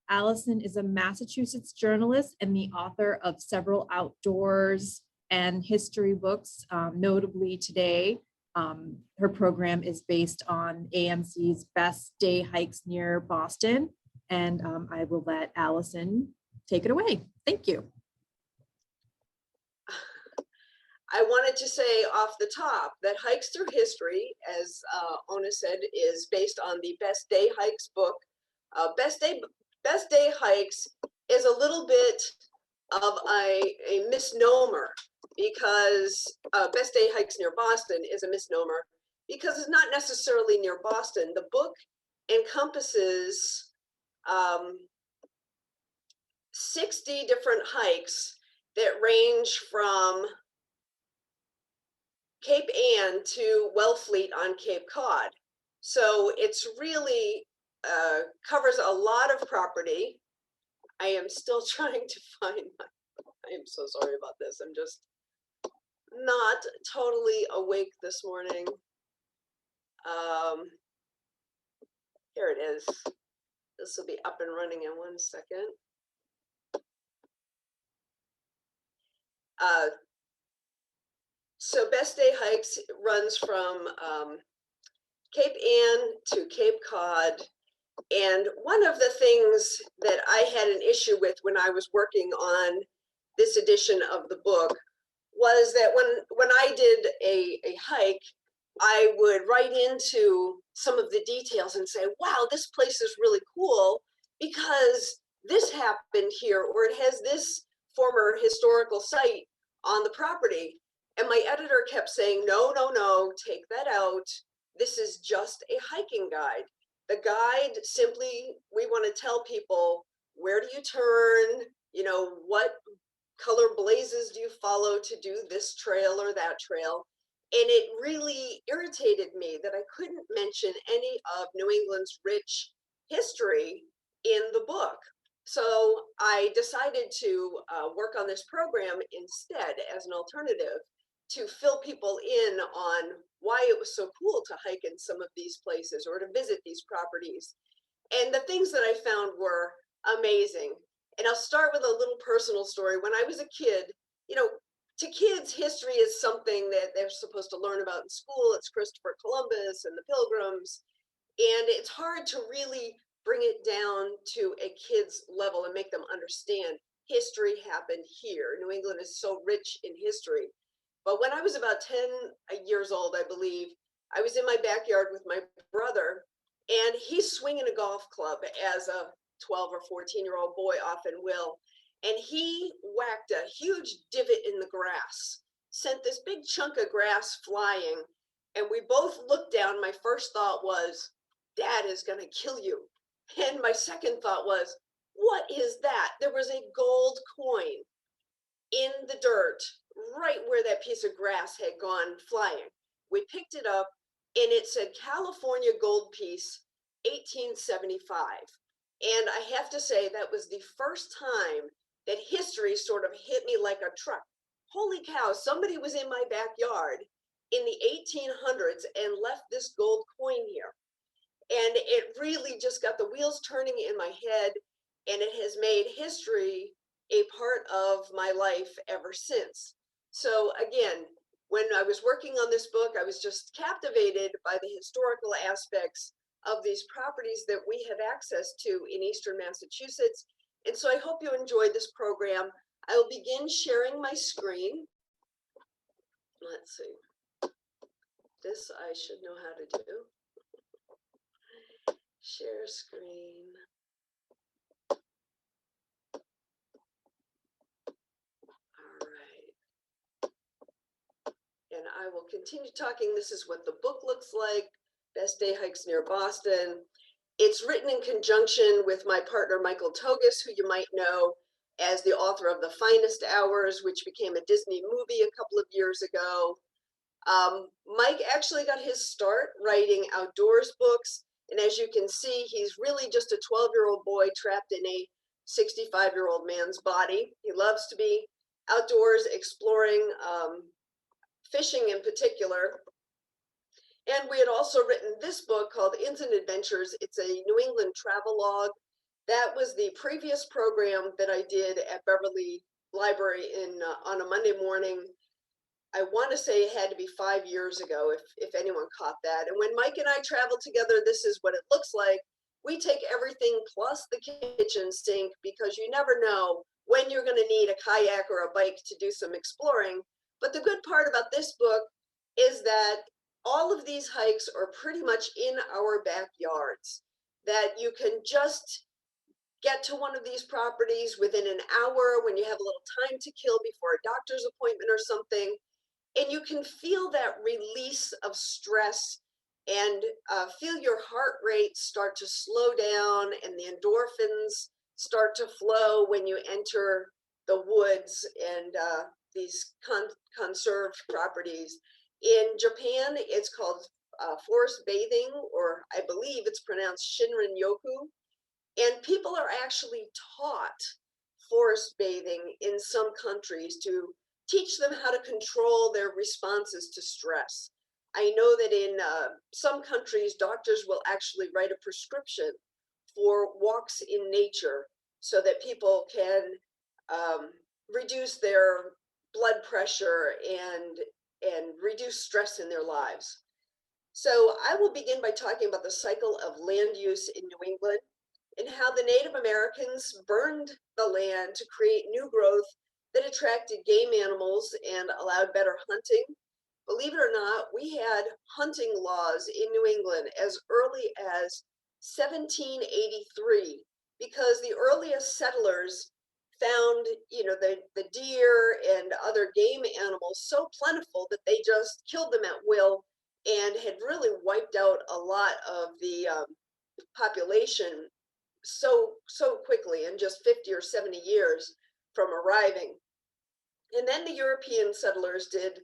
Alison is a Massachusetts journalist and the author of several outdoors and history books, notably today. Her program is based on AMC's Best Day Hikes Near Boston, and I will let Alison take it away. Thank you. I wanted to say off the top that Hikes Through History, as Ona said, is based on the Best Day Hikes book. Best Day Hikes is a little bit of a misnomer because Best Day Hikes Near Boston is a misnomer because it's not necessarily near Boston. The book encompasses 60 different hikes that range from Cape Ann to Wellfleet on Cape Cod. So it's really covers a lot of property. I am still trying to find I am so sorry about this. I'm just not totally awake this morning. Here it is. This will be up and running in 1 second. So Best Day Hikes runs from Cape Ann to Cape Cod. And one of the things that I had an issue with when I was working on this edition of the book was that when I did a hike, I would write into some of the details and say, wow, this place is really cool because this happened here, or it has this former historical site on the property. And my editor kept saying, no, no, no, take that out. This is just a hiking guide. The guide simply, we want to tell people, where do you turn? You know, what color blazes do you follow to do this trail or that trail? And it really irritated me that I couldn't mention any of New England's rich history in the book. So I decided to work on this program instead as an alternative to fill people in on why it was so cool to hike in some of these places or to visit these properties. And the things that I found were amazing. And I'll start with a little personal story. When I was a kid, you know, to kids, history is something that they're supposed to learn about in school. It's Christopher Columbus and the Pilgrims. And it's hard to really bring it down to a kid's level and make them understand history happened here. New England is so rich in history. But when I was about 10 years old, I believe, I was in my backyard with my brother, and he's swinging a golf club as a 12 or 14-year-old boy often will. And he whacked a huge divot in the grass, sent this big chunk of grass flying. And we both looked down. My first thought was, Dad is going to kill you. And my second thought was, what is that? There was a gold coin in the dirt, right where that piece of grass had gone flying. We picked it up and it said California gold piece, 1875. And I have to say that was the first time that history sort of hit me like a truck. Holy cow, somebody was in my backyard in the 1800s and left this gold coin here. And it really just got the wheels turning in my head, and it has made history a part of my life ever since. So again, when I was working on this book, I was just captivated by the historical aspects of these properties that we have access to in Eastern Massachusetts. And so I hope you enjoyed this program. I will begin sharing my screen. Let's see. This I should know how to do. Share screen. And I will continue talking. This is what the book looks like, Best Day Hikes Near Boston. It's written in conjunction with my partner, Michael Togus, who you might know as the author of The Finest Hours, which became a Disney movie a couple of years ago. Mike actually got his start writing outdoors books. And as you can see, he's really just a 12-year-old boy trapped in a 65-year-old man's body. He loves to be outdoors, exploring, fishing in particular. And we had also written this book called Inns and Adventures. It's a New England travel log. That was the previous program that I did at Beverly Library on a Monday morning. I want to say it had to be 5 years ago, if anyone caught that. And when Mike and I travel together, this is what it looks like. We take everything plus the kitchen sink because you never know when you're going to need a kayak or a bike to do some exploring. But the good part about this book is that all of these hikes are pretty much in our backyards, that you can just get to one of these properties within an hour when you have a little time to kill before a doctor's appointment or something, and you can feel that release of stress and feel your heart rate start to slow down and the endorphins start to flow when you enter the woods and these conserved properties. In Japan, it's called forest bathing, or I believe it's pronounced Shinrin Yoku. And people are actually taught forest bathing in some countries to teach them how to control their responses to stress. I know that in some countries, doctors will actually write a prescription for walks in nature so that people can reduce their blood pressure and reduce stress in their lives. So I will begin by talking about the cycle of land use in New England and how the Native Americans burned the land to create new growth that attracted game animals and allowed better hunting. Believe it or not, we had hunting laws in New England as early as 1783 because the earliest settlers found, the deer and other game animals so plentiful that they just killed them at will and had really wiped out a lot of the population so quickly in just 50 or 70 years from arriving. And then the European settlers did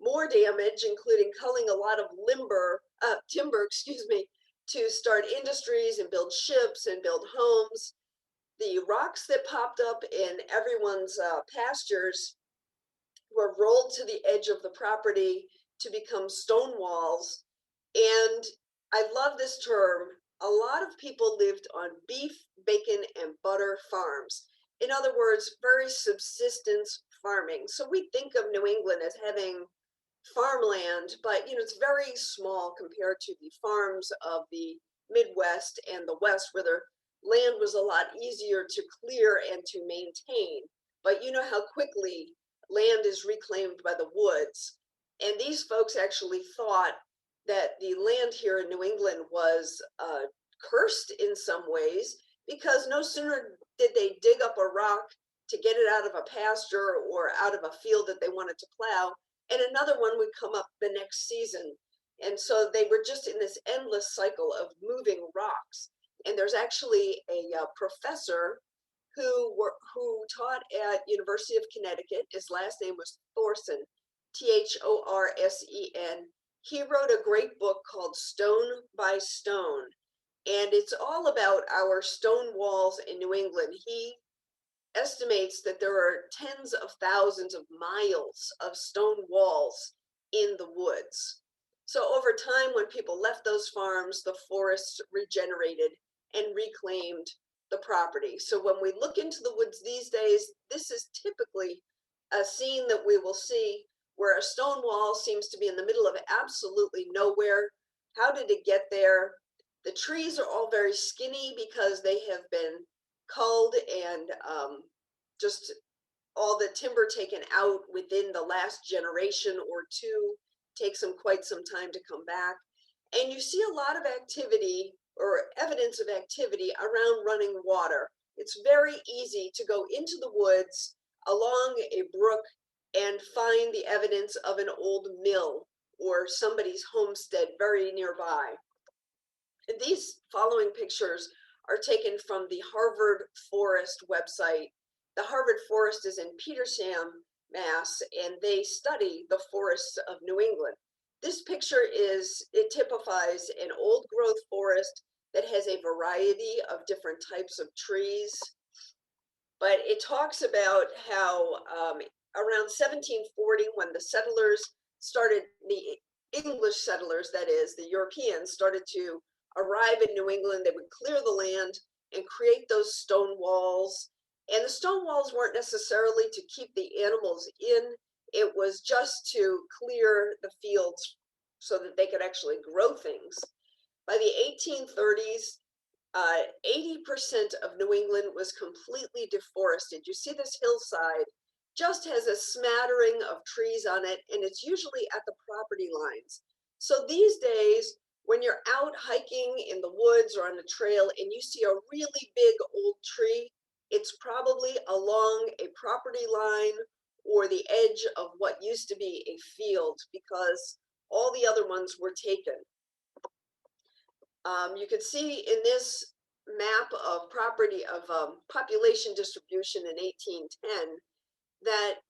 more damage, including culling a lot of timber, to start industries and build ships and build homes. The rocks that popped up in everyone's pastures were rolled to the edge of the property to become stone walls. And I love this term. A lot of people lived on beef, bacon, and butter farms. In other words, very subsistence farming. So we think of New England as having farmland, but it's very small compared to the farms of the Midwest and the West, where the land was a lot easier to clear and to maintain. But you know how quickly land is reclaimed by the woods. And these folks actually thought that the land here in New England was cursed in some ways, because no sooner did they dig up a rock to get it out of a pasture or out of a field that they wanted to plow, and another one would come up the next season. And so they were just in this endless cycle of moving rocks. And there's actually a professor who taught at University of Connecticut. His last name was Thorsen, Thorsen. He wrote a great book called Stone by Stone, and it's all about our stone walls in New England. He estimates that there are tens of thousands of miles of stone walls in the woods. So over time, when people left those farms, the forests regenerated and reclaimed the property. So when we look into the woods these days, this is typically a scene that we will see where a stone wall seems to be in the middle of absolutely nowhere. How did it get there? The trees are all very skinny because they have been culled and just all the timber taken out within the last generation or two. Takes them quite some time to come back. And you see a lot of activity or evidence of activity around running water. It's very easy to go into the woods along a brook and find the evidence of an old mill or somebody's homestead very nearby. And these following pictures are taken from the Harvard Forest website. The Harvard Forest is in Petersham, Mass, and they study the forests of New England. This picture it typifies an old growth forest that has a variety of different types of trees. But it talks about how around 1740, when the settlers started, the English settlers, that is, the Europeans, started to arrive in New England, they would clear the land and create those stone walls. And the stone walls weren't necessarily to keep the animals in, it was just to clear the fields so that they could actually grow things. By the 1830s, 80% of New England was completely deforested. You see this hillside just has a smattering of trees on it, and it's usually at the property lines. So these days, when you're out hiking in the woods or on a trail and you see a really big old tree, it's probably along a property line or the edge of what used to be a field, because all the other ones were taken. You can see in this map of property of population distribution in 1810 that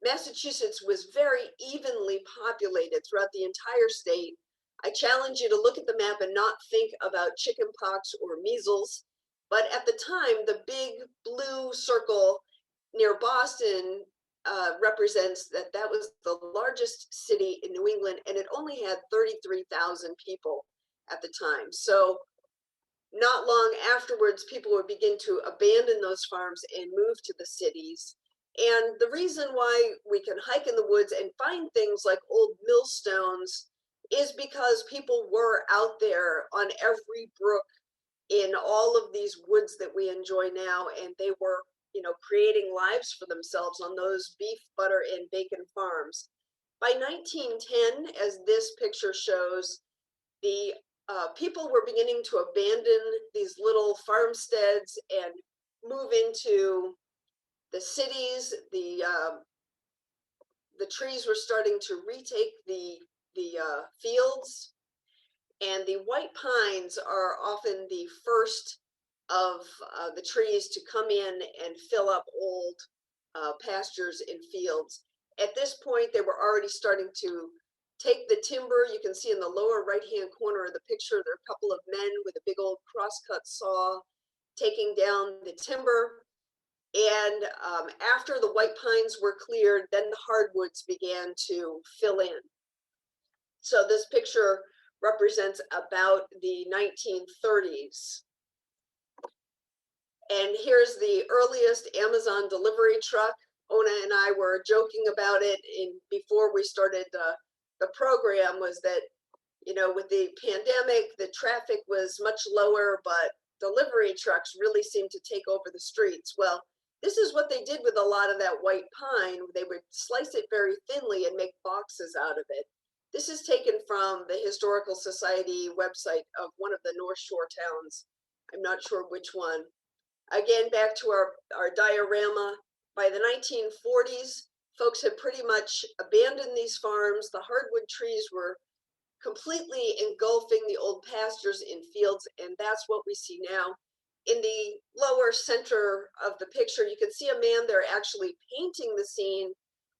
Massachusetts was very evenly populated throughout the entire state. I challenge you to look at the map and not think about chickenpox or measles, but at the time, the big blue circle near Boston represents that that was the largest city in New England, and it only had 33,000 people at the time. So not long afterwards, people would begin to abandon those farms and move to the cities. And the reason why we can hike in the woods and find things like old millstones is because people were out there on every brook in all of these woods that we enjoy now, and they were, creating lives for themselves on those beef, butter, and bacon farms. By 1910, as this picture shows, the people were beginning to abandon these little farmsteads and move into the cities. The trees were starting to retake the fields, and the white pines are often the first of the trees to come in and fill up old pastures and fields. At this point, they were already starting to take the timber. You can see in the lower right-hand corner of the picture, there are a couple of men with a big old crosscut saw taking down the timber. And after the white pines were cleared, then the hardwoods began to fill in. So this picture represents about the 1930s. And here's the earliest Amazon delivery truck. Ona and I were joking about it before we started the program, was that, with the pandemic, the traffic was much lower, but delivery trucks really seemed to take over the streets. Well, this is what they did with a lot of that white pine. They would slice it very thinly and make boxes out of it. This is taken from the Historical Society website of one of the North Shore towns. I'm not sure which one. Again, back to our diorama. By the 1940s, folks had pretty much abandoned these farms. The hardwood trees were completely engulfing the old pastures in fields, and that's what we see now. In the lower center of the picture, you can see a man there actually painting the scene,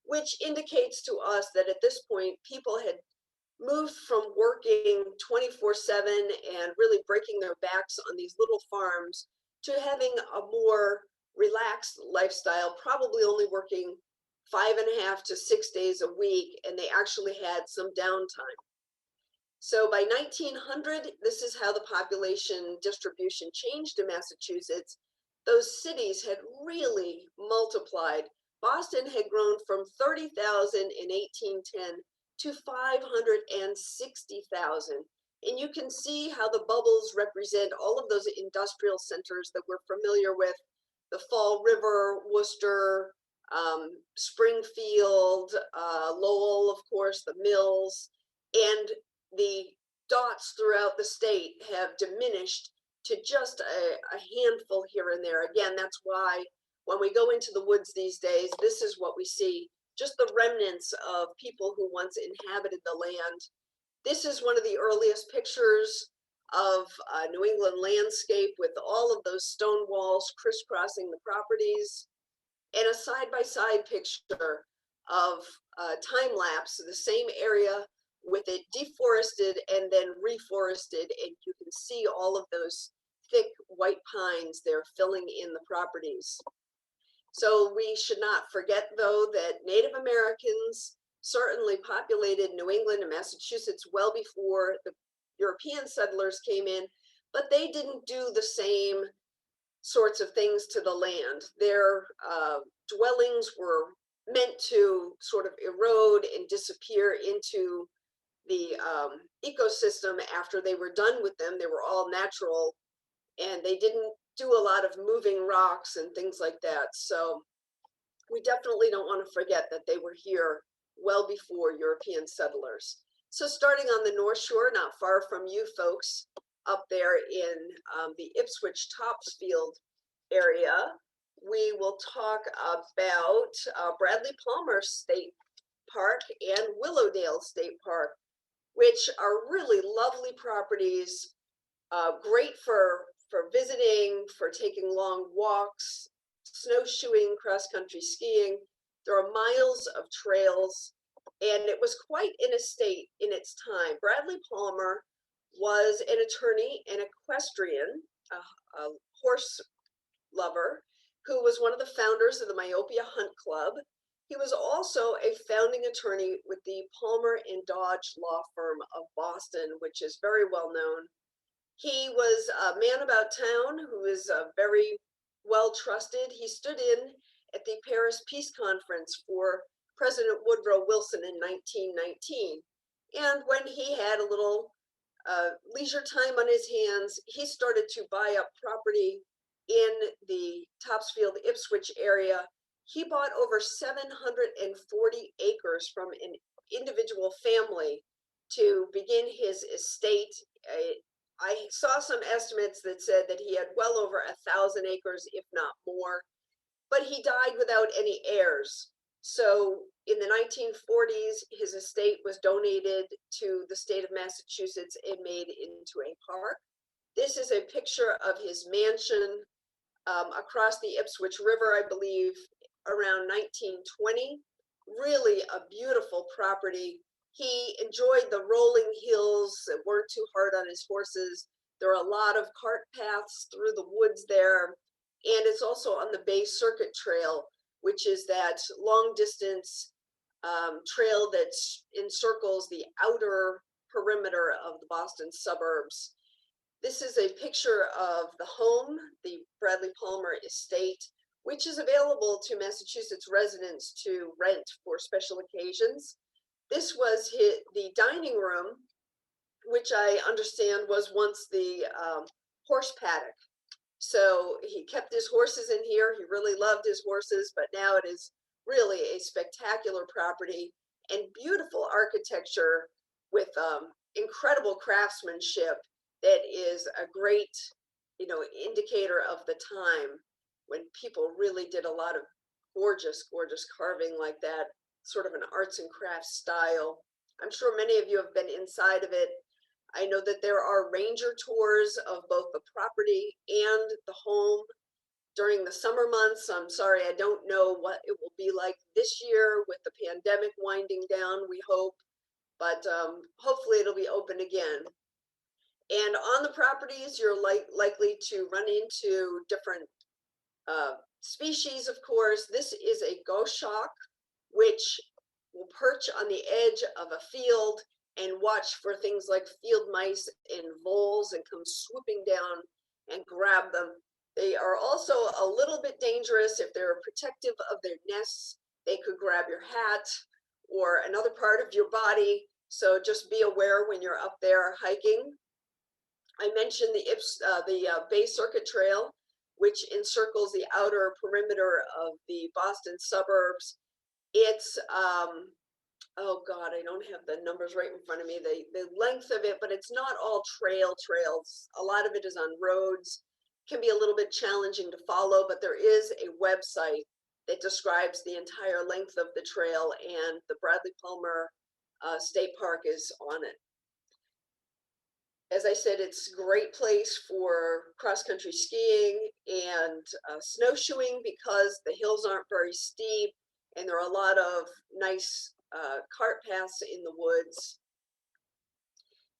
which indicates to us that at this point, people had moved from working 24/7 and really breaking their backs on these little farms to having a more relaxed lifestyle, probably only working 5.5 to 6 days a week, and they actually had some downtime. So by 1900, this is how the population distribution changed in Massachusetts. Those cities had really multiplied. Boston had grown from 30,000 in 1810 to 560,000. And you can see how the bubbles represent all of those industrial centers that we're familiar with: the Fall River, Worcester, Springfield, Lowell, of course, the mills, and the dots throughout the state have diminished to just a handful here and there. Again, that's why when we go into the woods these days, this is what we see, just the remnants of people who once inhabited the land. This is one of the earliest pictures of New England landscape with all of those stone walls crisscrossing the properties, and a side-by-side picture of time lapse, the same area with it deforested and then reforested, and you can see all of those thick white pines there filling in the properties. So we should not forget, though, that Native Americans certainly populated New England and Massachusetts well before the European settlers came in, but they didn't do the same sorts of things to the land. Their dwellings were meant to sort of erode and disappear into the ecosystem after they were done with them. They were all natural, and they didn't do a lot of moving rocks and things like that. So we definitely don't want to forget that they were here well before European settlers. So starting on the North Shore, not far from you folks, up there in the Ipswich Topsfield area, we will talk about Bradley Palmer State Park and Willowdale State Park, which are really lovely properties, great for visiting, for taking long walks, snowshoeing, cross-country skiing. There are miles of trails, and it was quite an estate in its time. Bradley Palmer was an attorney, an equestrian, a horse lover, who was one of the founders of the Myopia Hunt Club. He was also a founding attorney with the Palmer and Dodge law firm of Boston, which is very well known. He was a man about town who is very well trusted. He stood in at the Paris Peace Conference for President Woodrow Wilson in 1919. And when he had a little leisure time on his hands, he started to buy up property in the Topsfield Ipswich area. He bought over 740 acres from an individual family to begin his estate. I saw some estimates that said that he had well over 1,000 acres, if not more, but he died without any heirs. So in the 1940s, his estate was donated to the state of Massachusetts and made into a park. This is a picture of his mansion across the Ipswich River, I believe, around 1920. Really a beautiful property. He enjoyed the rolling hills that weren't too hard on his horses. There are a lot of cart paths through the woods there. And it's also on the Bay Circuit Trail, which is that long distance trail that encircles the outer perimeter of the Boston suburbs. This is a picture of the home, the Bradley Palmer estate, which is available to Massachusetts residents to rent for special occasions. This was the dining room, which I understand was once the horse paddock. So he kept his horses in here. He really loved his horses, but now it is really a spectacular property and beautiful architecture with incredible craftsmanship that is a great, indicator of the time when people really did a lot of gorgeous, gorgeous carving like that, sort of an arts and crafts style. I'm sure many of you have been inside of it. I know that there are ranger tours of both the property and the home during the summer months. I'm sorry, I don't know what it will be like this year with the pandemic winding down, we hope, but hopefully it'll be open again. And on the properties, you're likely to run into different species, of course. This is a goshawk, which will perch on the edge of a field and watch for things like field mice and voles and come swooping down and grab them. They are also a little bit dangerous if they're protective of their nests. They could grab your hat or another part of your body. So just be aware when you're up there hiking. I mentioned the Bay Circuit Trail, which encircles the outer perimeter of the Boston suburbs. It's, oh God, I don't have the numbers right in front of me, the length of it, but it's not all trails. A lot of it is on roads, can be a little bit challenging to follow, but there is a website that describes the entire length of the trail, and the Bradley Palmer State Park is on it. As I said, it's a great place for cross-country skiing and snowshoeing because the hills aren't very steep and there are a lot of nice cart paths in the woods.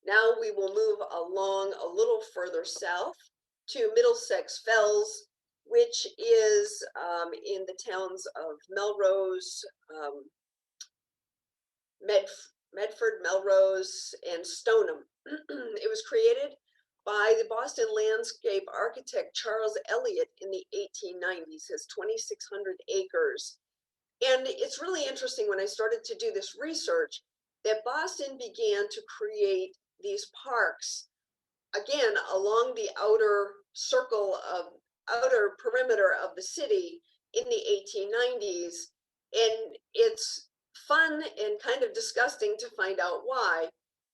Now we will move along a little further south to Middlesex Fells, which is in the towns of Melrose, Medford, Melrose, and Stoneham. It was created by the Boston landscape architect Charles Eliot in the 1890s, has 2,600 acres. And it's really interesting when I started to do this research that Boston began to create these parks again along the outer perimeter of the city in the 1890s. And it's fun and kind of disgusting to find out why.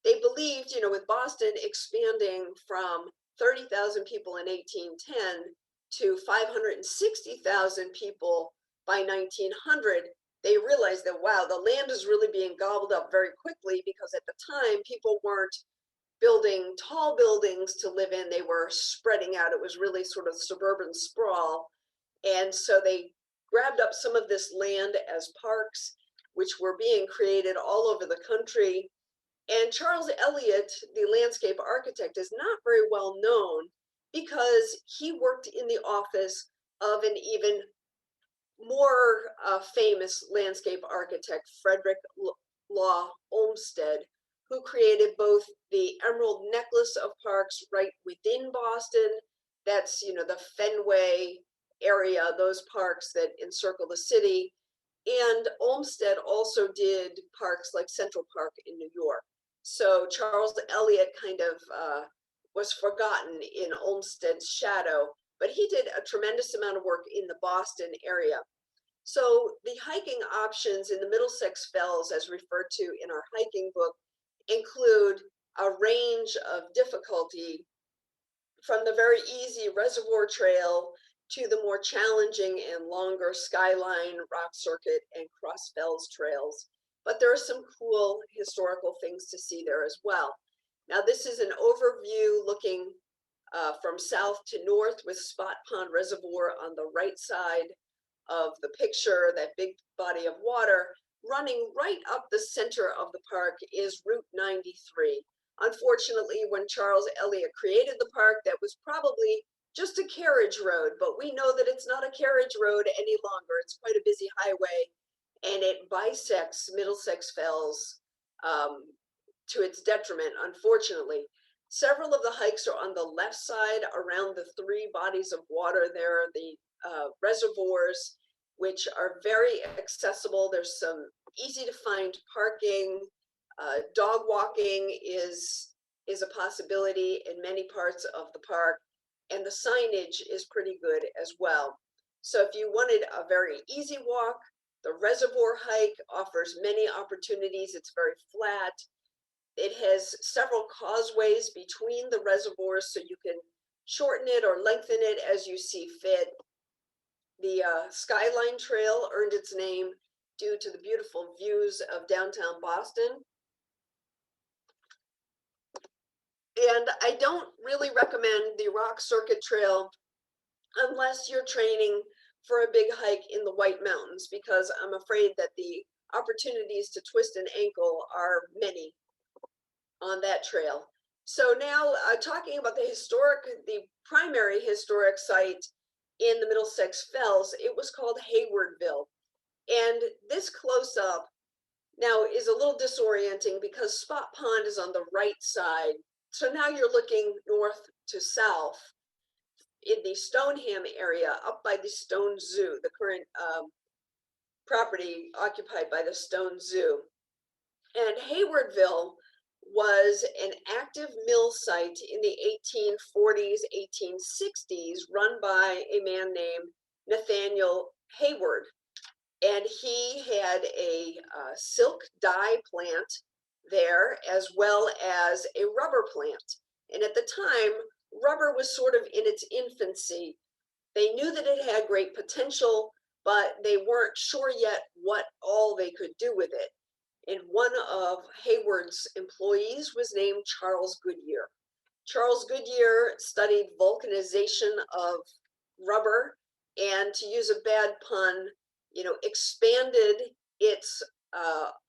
They believed, with Boston expanding from 30,000 people in 1810 to 560,000 people by 1900, they realized that, wow, the land is really being gobbled up very quickly, because at the time people weren't building tall buildings to live in, they were spreading out. It was really sort of suburban sprawl. And so they grabbed up some of this land as parks, which were being created all over the country. And Charles Eliot, the landscape architect, is not very well known because he worked in the office of an even more famous landscape architect, Frederick Law Olmsted, who created both the Emerald Necklace of parks right within Boston. That's, the Fenway area, those parks that encircle the city. And Olmsted also did parks like Central Park in New York. So Charles Eliot kind of was forgotten in Olmsted's shadow, but he did a tremendous amount of work in the Boston area. So the hiking options in the Middlesex Fells, as referred to in our hiking book, include a range of difficulty, from the very easy Reservoir Trail to the more challenging and longer Skyline, Rock Circuit, and Cross Fells trails. But there are some cool historical things to see there as well. Now, this is an overview looking from south to north, with Spot Pond Reservoir on the right side of the picture, that big body of water. Running right up the center of the park is Route 93. Unfortunately, when Charles Eliot created the park, that was probably just a carriage road, but we know that it's not a carriage road any longer. It's quite a busy highway, and it bisects Middlesex Fells to its detriment, unfortunately. Several of the hikes are on the left side around the three bodies of water there, the reservoirs, which are very accessible. There's some easy to find parking. Dog walking is a possibility in many parts of the park, and the signage is pretty good as well. So if you wanted a very easy walk, the reservoir hike offers many opportunities. It's very flat. It has several causeways between the reservoirs, so you can shorten it or lengthen it as you see fit. The Skyline Trail earned its name due to the beautiful views of downtown Boston. And I don't really recommend the Rock Circuit Trail unless you're training for a big hike in the White Mountains, because I'm afraid that the opportunities to twist an ankle are many on that trail. So now talking about the primary historic site in the Middlesex Fells, it was called Haywardville. And this close up now is a little disorienting because Spot Pond is on the right side. So now you're looking north to south in the Stoneham area, up by the Stone Zoo, the current property occupied by the Stone Zoo. And Haywardville was an active mill site in the 1840s, 1860s, run by a man named Nathaniel Hayward. And he had a silk dye plant there, as well as a rubber plant. And at the time, rubber was sort of in its infancy. They knew that it had great potential, but they weren't sure yet what all they could do with it. And one of Hayward's employees was named Charles Goodyear. Charles Goodyear studied vulcanization of rubber, and, to use a bad pun, expanded its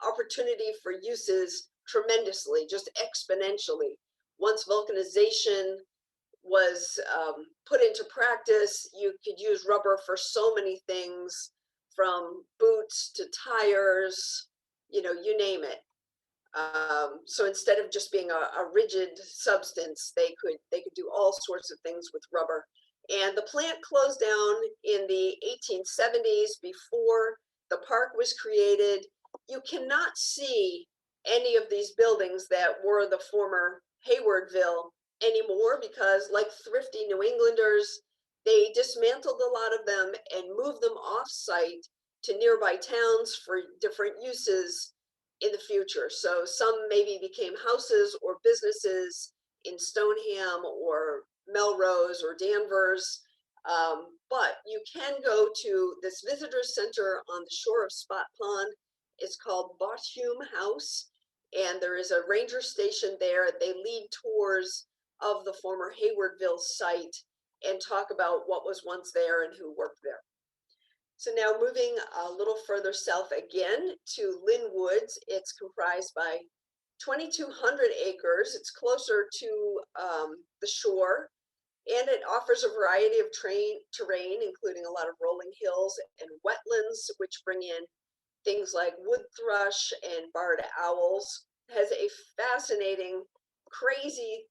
opportunity for uses tremendously, just exponentially. Once vulcanization was put into practice, you could use rubber for so many things, from boots to tires, you name it. So instead of just being a rigid substance, they could do all sorts of things with rubber. And the plant closed down in the 1870s before the park was created. You cannot see any of these buildings that were the former Haywardville anymore because, like thrifty New Englanders, they dismantled a lot of them and moved them off-site to nearby towns for different uses in the future. So some maybe became houses or businesses in Stoneham or Melrose or Danvers. But you can go to this visitor center on the shore of Spot Pond. It's called Bothume House, and there is a ranger station there. They lead tours of the former Haywardville site and talk about what was once there and who worked there. So now moving a little further south again to Lynn Woods, it's comprised by 2,200 acres. It's closer to the shore, and it offers a variety of terrain, including a lot of rolling hills and wetlands, which bring in things like wood thrush and barred owls. It has a fascinating, crazy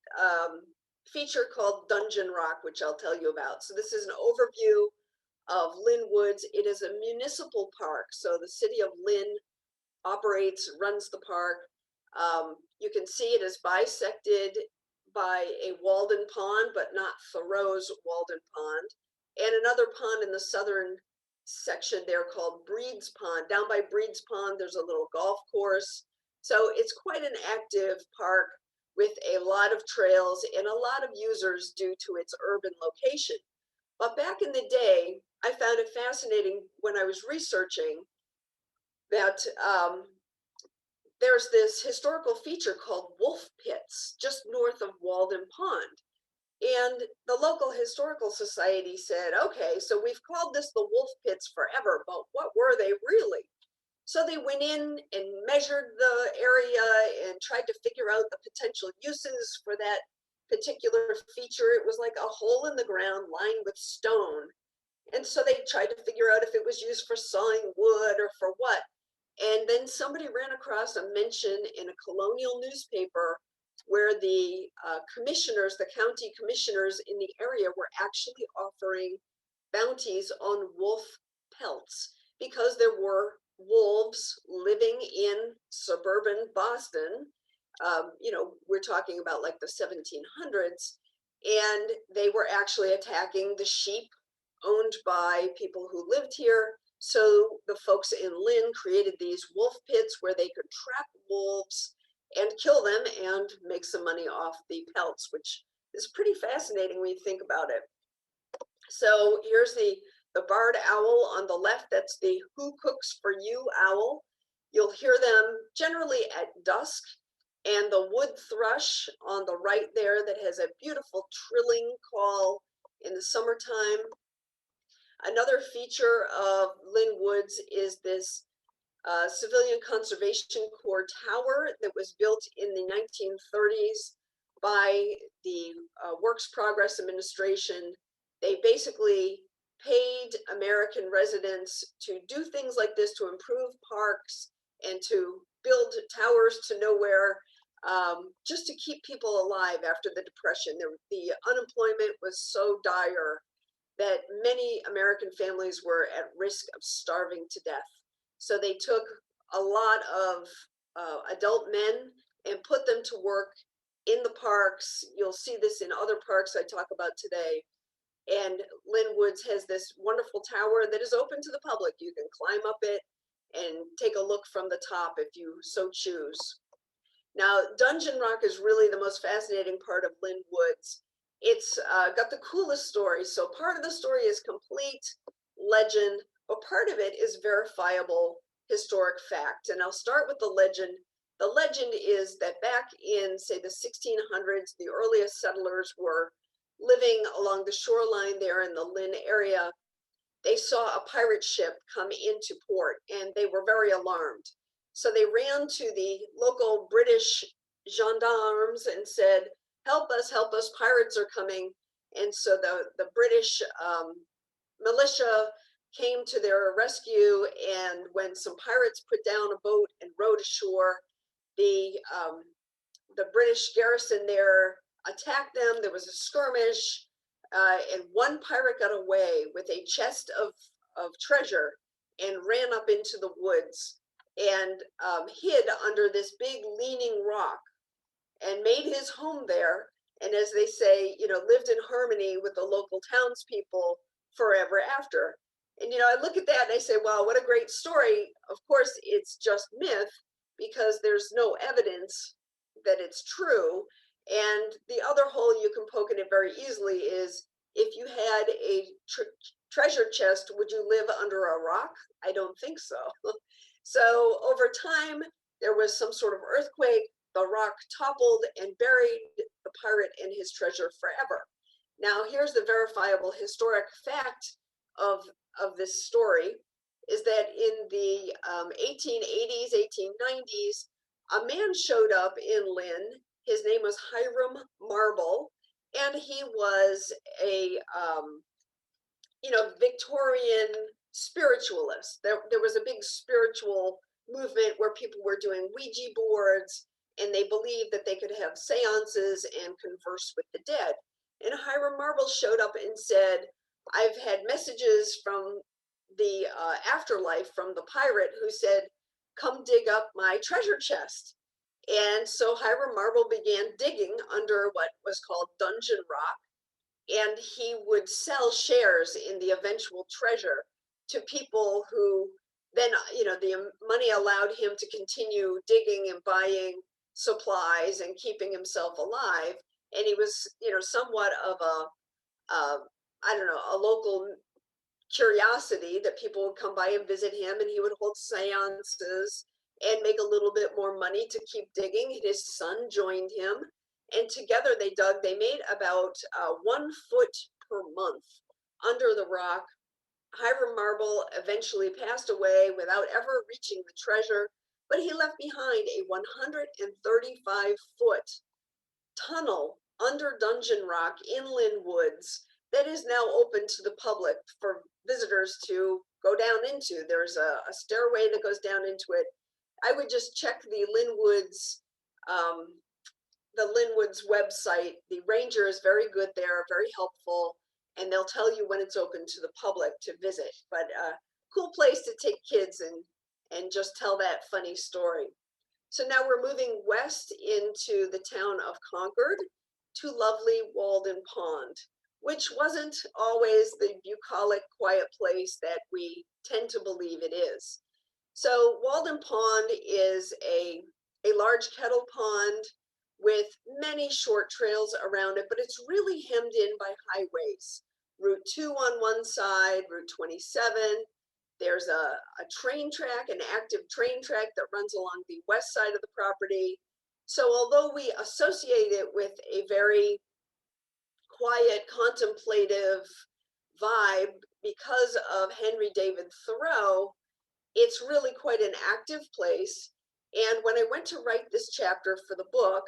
feature called Dungeon Rock, which I'll tell you about. So this is an overview of Lynn Woods. It is a municipal park, so the city of Lynn runs the park. You can see it is bisected by a Walden Pond, but not Thoreau's Walden Pond, and another pond in the southern section there called Breed's Pond. Down by Breed's Pond, there's a little golf course. So it's quite an active park with a lot of trails and a lot of users due to its urban location. But back in the day, I found it fascinating when I was researching that there's this historical feature called Wolf Pits just north of Walden Pond. And the local historical society said, okay, so we've called this the Wolf Pits forever, but what were they really? So they went in and measured the area and tried to figure out the potential uses for that particular feature. It was like a hole in the ground lined with stone. And so they tried to figure out if it was used for sawing wood or for what. And then somebody ran across a mention in a colonial newspaper where the commissioners, the county commissioners in the area were actually offering bounties on wolf pelts because there were wolves living in suburban Boston. We're talking about like the 1700s, and they were actually attacking the sheep owned by people who lived here. So the folks in Lynn created these wolf pits where they could trap wolves and kill them and make some money off the pelts, which is pretty fascinating when you think about it. So here's the barred owl on the left. That's the Who Cooks for You owl. You'll hear them generally at dusk. And the wood thrush on the right there that has a beautiful trilling call in the summertime. Another feature of Lynn Woods is this Civilian Conservation Corps tower that was built in the 1930s by the Works Progress Administration. They basically paid American residents to do things like this to improve parks and to build towers to nowhere, just to keep people alive after the Depression. The unemployment was so dire that many American families were at risk of starving to death. So they took a lot of adult men and put them to work in the parks. You'll see this in other parks I talk about today. And Lynn Woods has this wonderful tower that is open to the public. You can climb up it and take a look from the top if you so choose. Now, Dungeon Rock is really the most fascinating part of Lynn Woods. It's got the coolest story. So part of the story is complete legend, but part of it is verifiable historic fact. And I'll start with the legend. The legend is that back in, say, the 1600s, the earliest settlers were living along the shoreline there in the Lynn area. They saw a pirate ship come into port and they were very alarmed. So they ran to the local British gendarmes and said, help us, pirates are coming. And so the British militia came to their rescue, and when some pirates put down a boat and rowed ashore, the British garrison there attacked them. There was a skirmish, and one pirate got away with a chest of treasure and ran up into the woods and hid under this big leaning rock and made his home there. And as they say, lived in harmony with the local townspeople forever after. And, I look at that and I say, wow, what a great story. Of course, it's just myth because there's no evidence that it's true. And the other hole you can poke in it very easily is if you had a treasure chest, would you live under a rock? I don't think so. So over time, there was some sort of earthquake, the rock toppled and buried the pirate and his treasure forever. Now, here's the verifiable historic fact of this story is that in the 1880s, 1890s, a man showed up in Lynn. His name was Hiram Marble, and he was a Victorian spiritualist. There was a big spiritual movement where people were doing Ouija boards, and they believed that they could have seances and converse with the dead. And Hiram Marble showed up and said, I've had messages from the afterlife from the pirate who said, come dig up my treasure chest. And so Hiram Marble began digging under what was called Dungeon Rock, and he would sell shares in the eventual treasure to people who then, the money allowed him to continue digging and buying supplies and keeping himself alive. And he was, somewhat of a local curiosity that people would come by and visit him, and he would hold seances and make a little bit more money to keep digging. His son joined him, and together they dug. They made about 1 foot per month under the rock. Hiram Marble eventually passed away without ever reaching the treasure, but he left behind a 135-foot tunnel under Dungeon Rock in Lynn Woods that is now open to the public for visitors to go down into. There's a stairway that goes down into it. I would just check the Lynn Woods website. The ranger is very good there, very helpful, and they'll tell you when it's open to the public to visit. But cool place to take kids and just tell that funny story. So now we're moving west into the town of Concord to lovely Walden Pond, which wasn't always the bucolic, quiet place that we tend to believe it is. So Walden Pond is a large kettle pond with many short trails around it, but it's really hemmed in by highways. Route 2 on one side, Route 27. There's a train track, an active train track that runs along the west side of the property. So although we associate it with a very quiet, contemplative vibe because of Henry David Thoreau, it's really quite an active place. And when I went to write this chapter for the book,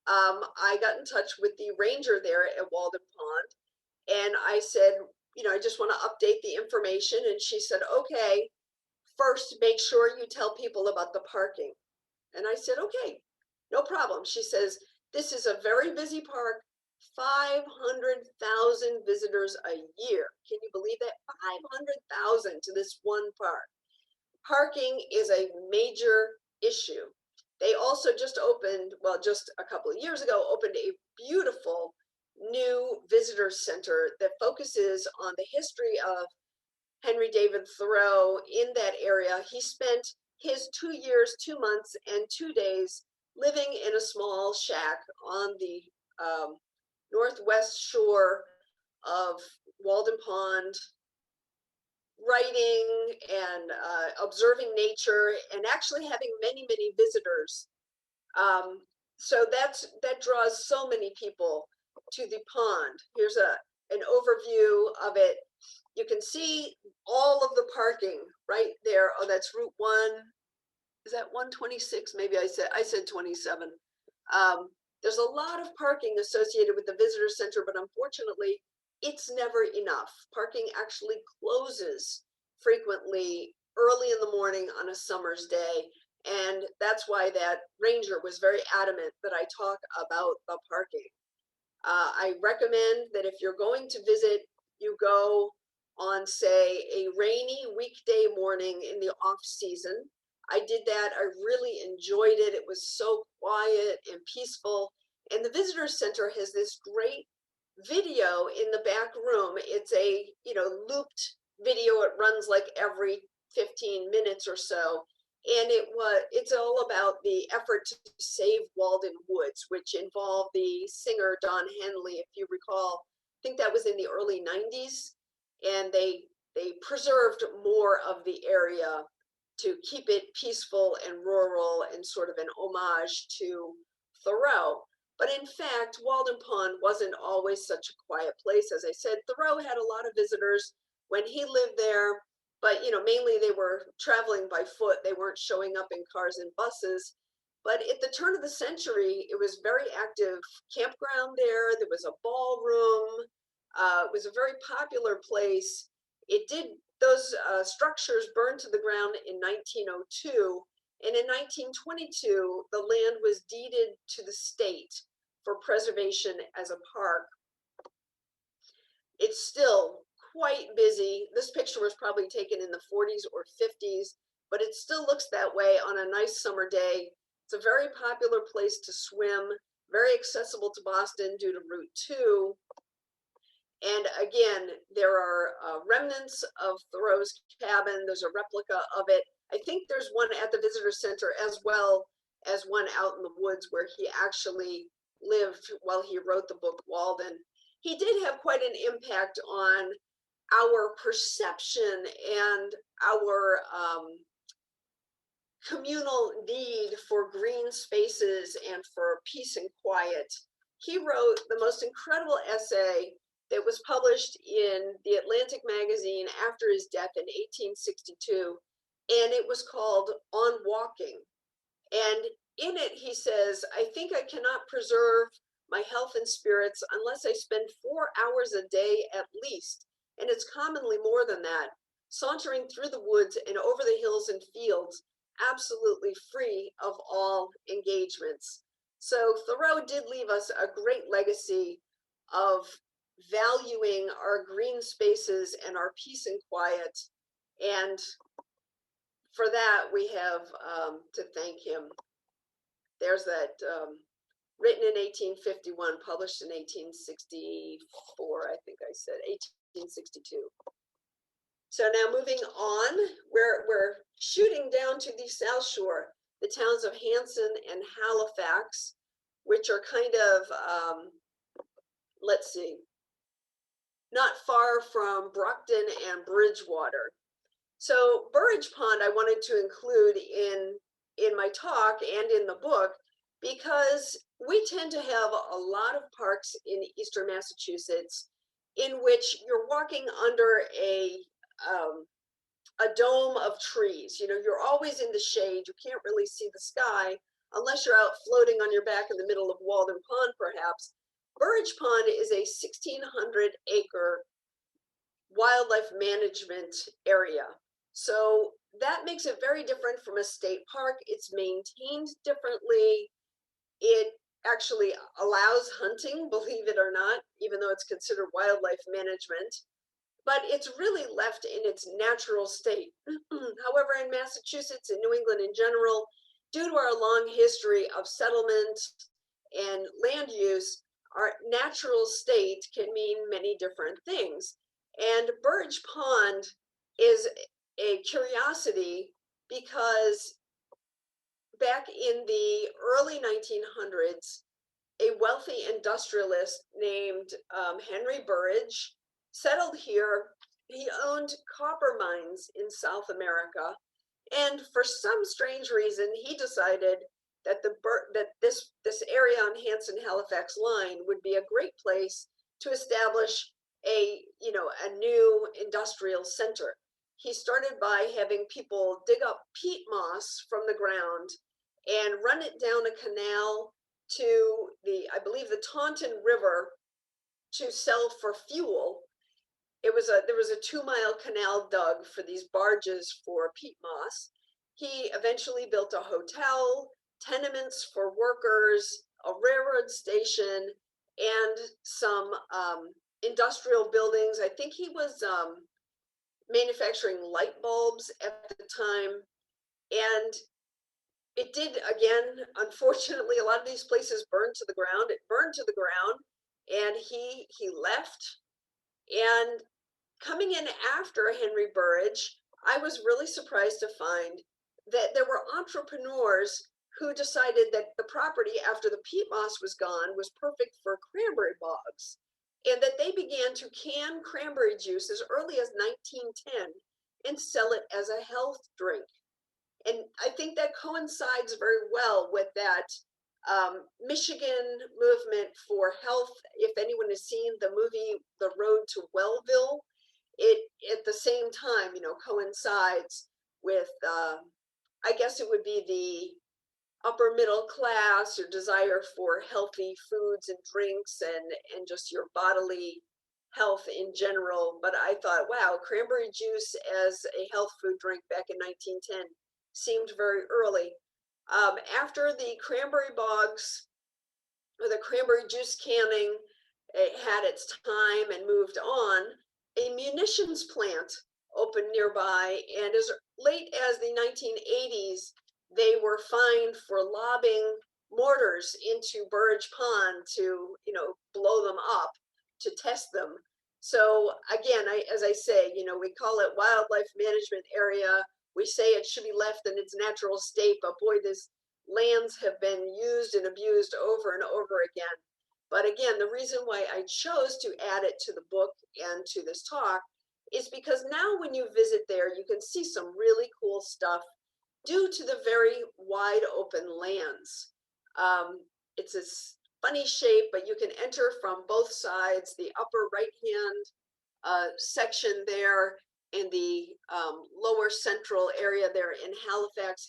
I got in touch with the ranger there at Walden Pond, and I said, I just want to update the information. And she said, okay, first make sure you tell people about the parking. And I said, okay, no problem. She says, this is a very busy park, 500,000 visitors a year. Can you believe that? 500,000 to this one park. Parking is a major issue. They also just opened, just a couple of years ago, opened a beautiful new visitor center that focuses on the history of Henry David Thoreau in that area. He spent his 2 years, 2 months, and 2 days living in a small shack on the northwest shore of Walden Pond, writing and observing nature, and actually having many, many visitors. So that draws so many people to the pond. Here's an overview of it. You can see all of the parking right there. Oh, that's Route 1. Is that 126? Maybe I said 27. There's a lot of parking associated with the visitor center, but unfortunately, it's never enough. Parking actually closes frequently early in the morning on a summer's day, And that's why that ranger was very adamant that I talk about the parking. I recommend that if you're going to visit, you go on, say, a rainy weekday morning in the off season. I did that. I really enjoyed it. It was so quiet and peaceful. And the visitor center has this great video in the back room. It's a, looped video. It runs like every 15 minutes or so. And it's all about the effort to save Walden Woods, which involved the singer Don Henley, if you recall. I think that was in the early 90s. And they preserved more of the area to keep it peaceful and rural and sort of an homage to Thoreau. But in fact, Walden Pond wasn't always such a quiet place. As I said, Thoreau had a lot of visitors when he lived there, but mainly they were traveling by foot. They weren't showing up in cars and buses. But at the turn of the century, it was very active campground there. There was a ballroom. It was a very popular place. Those structures burned to the ground in 1902. And in 1922, the land was deeded to the state for preservation as a park. It's still quite busy. This picture was probably taken in the 40s or 50s, but it still looks that way on a nice summer day. It's a very popular place to swim, very accessible to Boston due to Route 2. And again, there are remnants of Thoreau's cabin. There's a replica of it. I think there's one at the visitor center as well as one out in the woods where he actually lived while he wrote the book Walden. He did have quite an impact on our perception and our communal need for green spaces and for peace and quiet. He wrote the most incredible essay that was published in the Atlantic magazine after his death in 1862, and it was called On Walking. And in it, he says, I think I cannot preserve my health and spirits unless I spend 4 hours a day at least, and it's commonly more than that, sauntering through the woods and over the hills and fields, absolutely free of all engagements. So Thoreau did leave us a great legacy of valuing our green spaces and our peace and quiet. And for that, we have to thank him. There's that written in 1851, published in 1864, I think I said, 1862. So now moving on, we're shooting down to the South Shore, the towns of Hanson and Halifax, which are kind of, let's see, not far from Brockton and Bridgewater. So Burridge Pond I wanted to include in my talk and in the book because we tend to have a lot of parks in Eastern Massachusetts in which you're walking under a dome of trees. You're always in the shade. You can't really see the sky unless you're out floating on your back in the middle of Walden Pond, perhaps. Burridge Pond is a 1,600-acre wildlife management area. So that makes it very different from a state park. It's maintained differently. It actually allows hunting, believe it or not, even though it's considered wildlife management. But it's really left in its natural state. However, in Massachusetts and New England in general, due to our long history of settlement and land use, our natural state can mean many different things. And Burridge Pond is a curiosity because back in the early 1900s, a wealthy industrialist named Henry Burridge settled here. He owned copper mines in South America. And for some strange reason, he decided that this area on Hanson Halifax line would be a great place to establish a new industrial center. He started by having people dig up peat moss from the ground and run it down a canal to I believe the Taunton River to sell for fuel. There was a 2-mile canal dug for these barges for peat moss. He eventually built a hotel, tenements for workers, a railroad station, and some industrial buildings. I think he was manufacturing light bulbs at the time. And it did, again, unfortunately, a lot of these places burned to the ground. It burned to the ground, and he left. And coming in after Henry Burridge, I was really surprised to find that there were entrepreneurs who decided that the property after the peat moss was gone was perfect for cranberry bogs, and that they began to can cranberry juice as early as 1910 and sell it as a health drink. And I think that coincides very well with that Michigan movement for health. If anyone has seen the movie The Road to Wellville, it at the same time, coincides with, I guess it would be the upper middle class, your desire for healthy foods and drinks and just your bodily health in general. But I thought, wow, cranberry juice as a health food drink back in 1910 seemed very early. After the cranberry bogs or the cranberry juice canning, it had its time and moved on, a munitions plant opened nearby, and as late as the 1980s, they were fined for lobbing mortars into Burridge Pond to, blow them up to test them. So again, as I say, we call it wildlife management area. We say it should be left in its natural state, but boy, this lands have been used and abused over and over again. But again, the reason why I chose to add it to the book and to this talk is because now when you visit there, you can see some really cool stuff due to the very wide open lands. It's a funny shape, but you can enter from both sides. The upper right-hand section there and the lower central area there in Halifax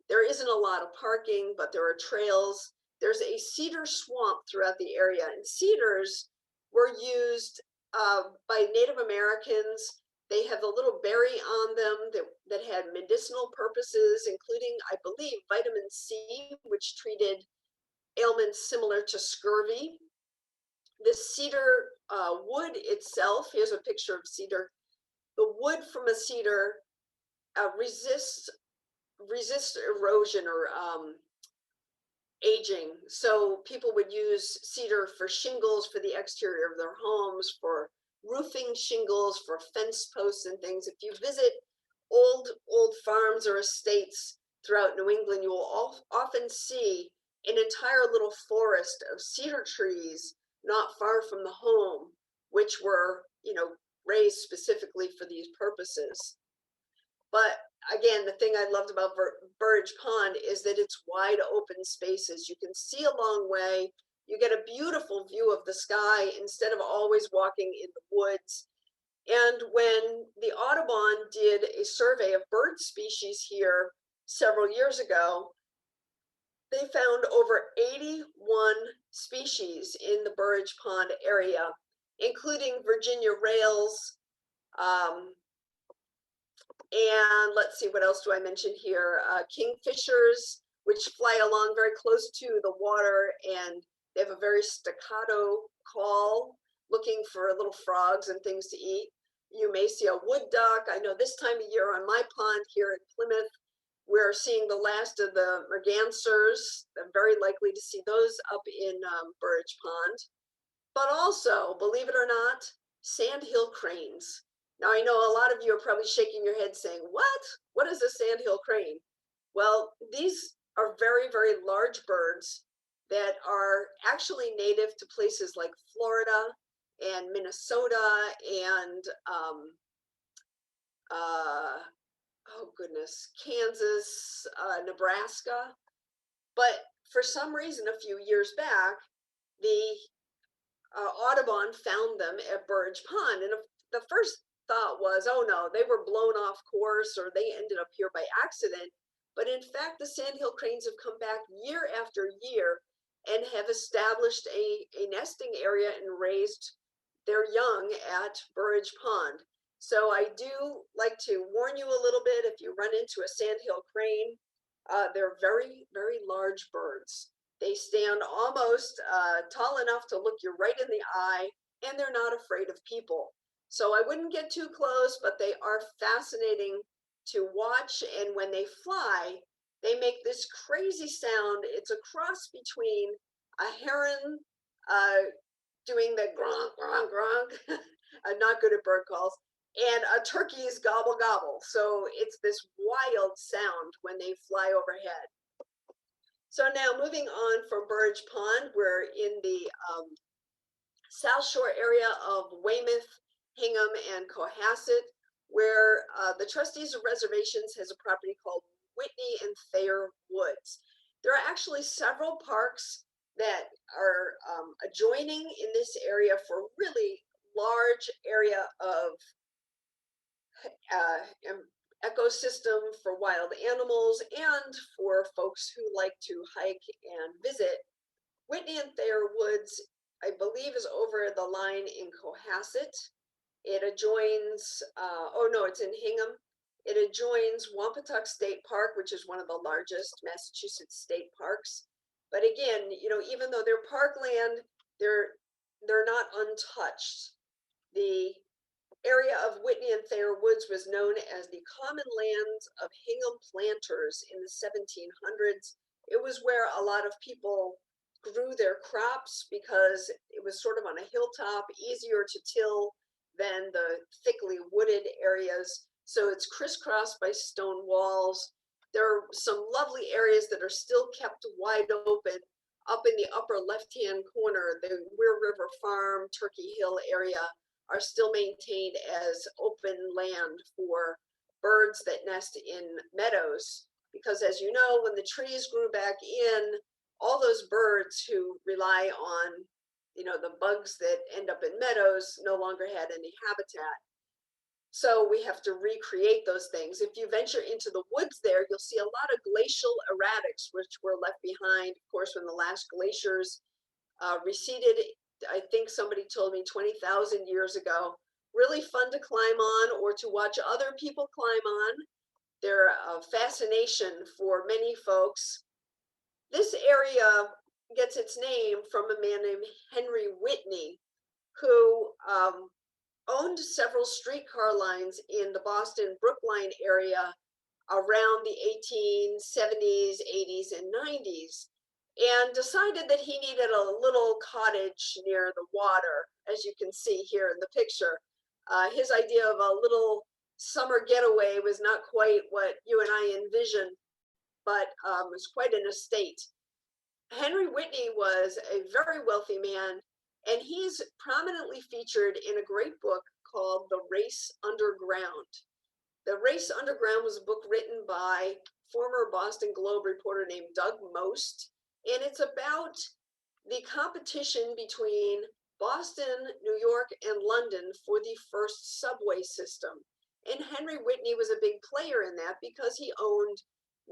there isn't a lot of parking, but there are trails. There's a cedar swamp throughout the area, and cedars were used by Native Americans. They have a little berry on them that had medicinal purposes, including, I believe, vitamin C, which treated ailments similar to scurvy. The cedar wood itself, here's a picture of cedar. The wood from a cedar resists erosion or aging. So people would use cedar for shingles for the exterior of their homes, for roofing shingles, for fence posts and things. If you visit old farms or estates throughout New England, you will often see an entire little forest of cedar trees not far from the home, which were, raised specifically for these purposes. But again, the thing I loved about Burridge Pond is that it's wide open spaces. You can see a long way. You get a beautiful view of the sky instead of always walking in the woods. And when the Audubon did a survey of bird species here several years ago, they found over 81 species in the Burridge Pond area, including Virginia rails, and let's see, what else do I mention here? Kingfishers, which fly along very close to the water, and they have a very staccato call, looking for little frogs and things to eat. You may see a wood duck. I know this time of year on my pond here at Plymouth, we're seeing the last of the mergansers. I'm very likely to see those up in Burridge Pond. But also, believe it or not, sandhill cranes. Now, I know a lot of you are probably shaking your head saying, what? What is a sandhill crane? Well, these are very, very large birds that are actually native to places like Florida and Minnesota and, oh goodness, Kansas, Nebraska. But for some reason, a few years back, the Audubon found them at Burridge Pond. And the first thought was, oh no, they were blown off course or they ended up here by accident. But in fact, the sandhill cranes have come back year after year and have established a nesting area and raised their young at Burridge Pond. So I do like to warn you a little bit if you run into a sandhill crane. They're very, very large birds. They stand almost tall enough to look you right in the eye, and they're not afraid of people. So I wouldn't get too close, but they are fascinating to watch. And when they fly, they make this crazy sound. It's a cross between a heron doing the gronk, gronk, gronk. I'm not good at bird calls, and a turkey's gobble gobble. So it's this wild sound when they fly overhead. So now moving on from Burridge Pond, we're in the South Shore area of Weymouth, Hingham, and Cohasset, where the trustees of reservations has a property called Whitney and Thayer Woods. There are actually several parks that are adjoining in this area for really large area of ecosystem for wild animals and for folks who like to hike and visit. Whitney and Thayer Woods, I believe, is over the line in Cohasset. It adjoins, oh no, it's in Hingham. It adjoins Wampatuck State Park, which is one of the largest Massachusetts state parks. But again, you know, even though they're parkland, they're not untouched. The area of Whitney and Thayer Woods was known as the common lands of Hingham planters in the 1700s. It was where a lot of people grew their crops because it was sort of on a hilltop, easier to till than the thickly wooded areas. So it's crisscrossed by stone walls. There are some lovely areas that are still kept wide open. Up in the upper left-hand corner, the Weir River Farm, Turkey Hill area are still maintained as open land for birds that nest in meadows. Because as you know, when the trees grew back in, all those birds who rely on, you know, the bugs that end up in meadows no longer had any habitat. So we have to recreate those things. If you venture into the woods there, you'll see a lot of glacial erratics, which were left behind, of course, when the last glaciers receded. I think somebody told me 20,000 years ago. Really fun to climb on or to watch other people climb on. They're a fascination for many folks. This area gets its name from a man named Henry Whitney, who owned several streetcar lines in the Boston Brookline area around the 1870s, 80s, and 90s, and decided that he needed a little cottage near the water, as you can see here in the picture. His idea of a little summer getaway was not quite what you and I envisioned, but it was quite an estate. Henry Whitney was a very wealthy man, and he's prominently featured in a great book called The Race Underground. The Race Underground was a book written by former Boston Globe reporter named Doug Most, and it's about the competition between Boston, New York, and London for the first subway system. And Henry Whitney was a big player in that because he owned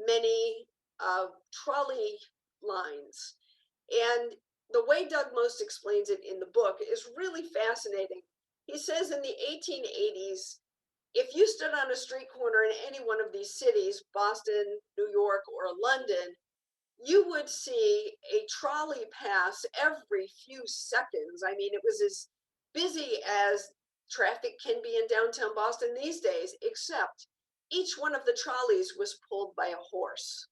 many trolley lines. And the way Doug Most explains it in the book is really fascinating. He says in the 1880s, if you stood on a street corner in any one of these cities, Boston, New York, or London, you would see a trolley pass every few seconds. I mean, it was as busy as traffic can be in downtown Boston these days, except each one of the trolleys was pulled by a horse.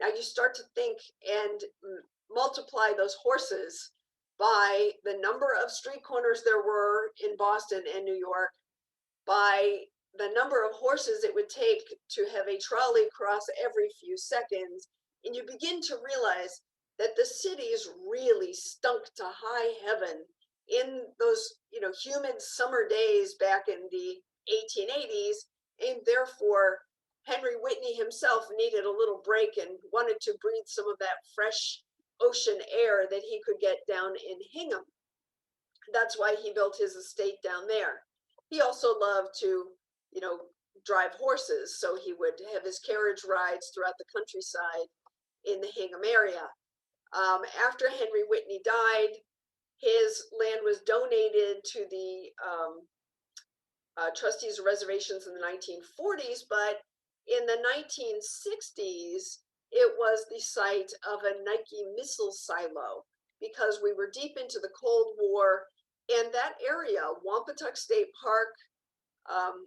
Now you start to think and multiply those horses by the number of street corners there were in Boston and New York, by the number of horses it would take to have a trolley cross every few seconds, and you begin to realize that the cities really stunk to high heaven in those, you know, humid summer days back in the 1880s, and therefore Henry Whitney himself needed a little break and wanted to breathe some of that fresh ocean air that he could get down in Hingham. That's why he built his estate down there. He also loved to, you know, drive horses, so he would have his carriage rides throughout the countryside in the Hingham area. After Henry Whitney died, his land was donated to the trustees of reservations in the 1940s, but in the 1960s, it was the site of a Nike missile silo because we were deep into the Cold War, and that area, Wampatuck State Park, um,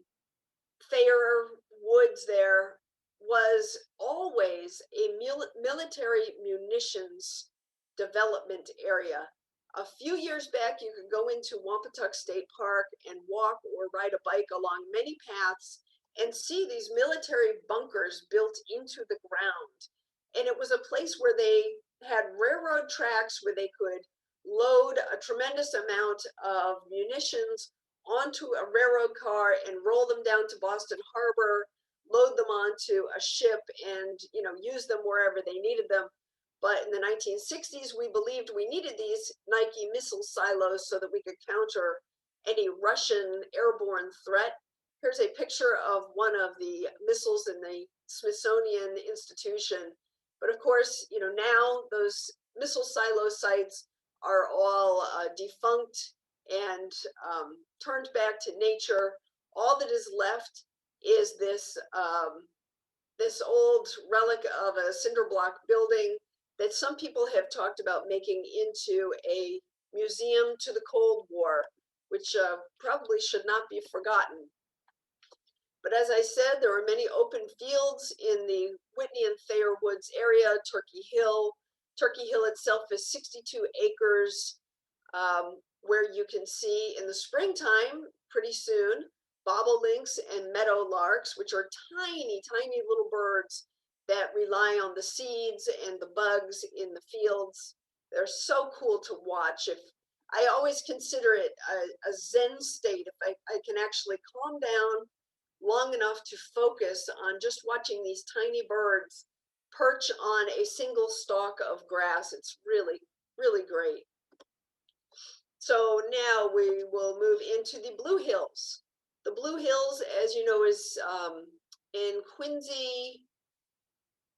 Thayer Woods there, was always a military munitions development area. A few years back, you could go into Wampatuck State Park and walk or ride a bike along many paths and see these military bunkers built into the ground. And it was a place where they had railroad tracks where they could load a tremendous amount of munitions onto a railroad car and roll them down to Boston Harbor, load them onto a ship, and use them wherever they needed them. But in the 1960s, we believed we needed these Nike missile silos so that we could counter any Russian airborne threat. Here's a picture of one of the missiles in the Smithsonian Institution. But of course, now those missile silo sites are all defunct and turned back to nature. All that is left is this this old relic of a cinder block building that some people have talked about making into a museum to the Cold War, which probably should not be forgotten. But as I said, there are many open fields in the Whitney and Thayer Woods area, Turkey Hill. Turkey Hill itself is 62 acres, where you can see in the springtime, pretty soon, bobolinks and meadow larks, which are tiny, tiny little birds that rely on the seeds and the bugs in the fields. They're so cool to watch. I always consider it a Zen state, if I can actually calm down long enough to focus on just watching these tiny birds perch on a single stalk of grass. It's really, really great. So now we will move into the Blue Hills. The Blue Hills, as you know, is in Quincy,